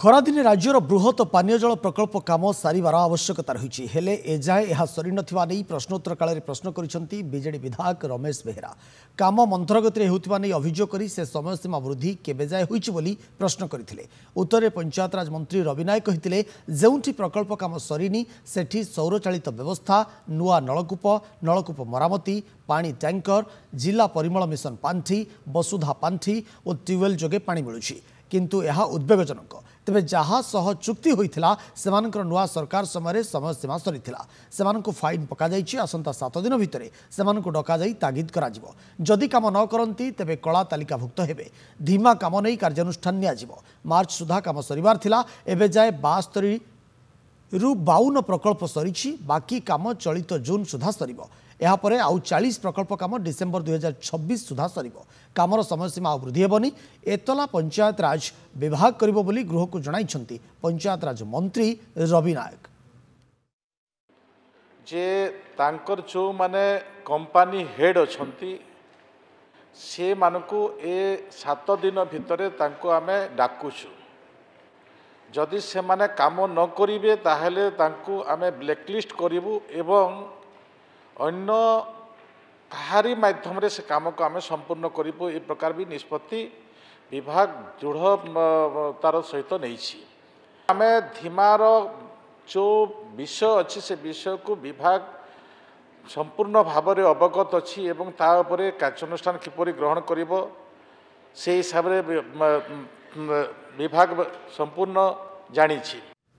ଖରାଦିନେ ରାଜ୍ୟର ବୃହତ ପାନୀୟ ଜଳ ପ୍ରକଳ୍ପ କାମ ସାରିବାର ଆବଶ୍ୟକତା ରହିଛି ହେଲେ ଏଯାଏ ଏହା ସରିନଥିବା ନେଇ ପ୍ରଶ୍ନୋତ୍ତର କାଳରେ ପ୍ରଶ୍ନ କରିଛନ୍ତି ବିଜେଡି ବିଧାୟକ ରମେଶ ବେହେରା। କାମ ମନ୍ଥରଗତିରେ ହେଉଥିବା ନେଇ ଅଭିଯୋଗ କରି ସେ ସମୟସୀମା ବୃଦ୍ଧି କେବେ ଯାଏ ହୋଇଛି ବୋଲି ପ୍ରଶ୍ନ କରିଥିଲେ। ଉତ୍ତରରେ ପଞ୍ଚାୟତରାଜ ମନ୍ତ୍ରୀ ରବି ନାୟକ କହିଥିଲେ ଯେଉଁଠି ପ୍ରକଳ୍ପ କାମ ସରିନି ସେଠି ସୌରଚାଳିତ ବ୍ୟବସ୍ଥା, ନୂଆ ନଳକୂପ ମରାମତି, ପାଣି ଟ୍ୟାଙ୍କର, ଜିଲ୍ଲା ପରିମଳ ମିଶନ ପାଣ୍ଠି, ବସୁଧା ପାଣ୍ଠି ଓ ଟ୍ୟୁବୱେଲ୍ ଯୋଗେ ପାଣି ମିଳୁଛି। किंतु यह उद्वेगजनक तेज जहाँ सह चुक्ति होता से नुआ सरकार समय समयसीमा सरी से फाइन पक आसंता 7 दिन भितर से डक तागिद करी कम न करती तेज कला तालिकाभुक्त हेबे। धीमा कम नहीं कार्यानुष्ठान नियाजिबो। मार्च सुधा कम सरिबार थिला एबे जाए 72 रु 52 प्रकल्प सरी बाकी कम चलित जून सुधा सरिबो। यापर आउ 40 प्रकल्प कम डिसेम्बर 2026 सुधा सरिबो। कामर समयसीमा वृद्धि हेबनी एतला पंचायत राज विभाग करिबो बोली गृह को जणाइछंती पंचायत राज मंत्री रवि नायक। जे तांकर जो माने कंपनी हेड अछंती से मानकु ए 7 दिन भितरे तांको आमे डाकुछु। जदि से माने काम न करिवे ताहेले तांको आमे ब्लैकलिस्ट करिवु एवं अन्य कहारी माध्यम रे से काम को आम संपूर्ण करूँ ए प्रकार भी निष्पत्ति विभाग दृढ़ तार सहित नहीं आम धीमार जो विषय अच्छी से विषय को विभाग संपूर्ण भाव में अवगत अच्छी एवं तापर कार्यानुष्ठान किपरि ग्रहण करिवो से हिसाब रे विभाग संपूर्ण जानी।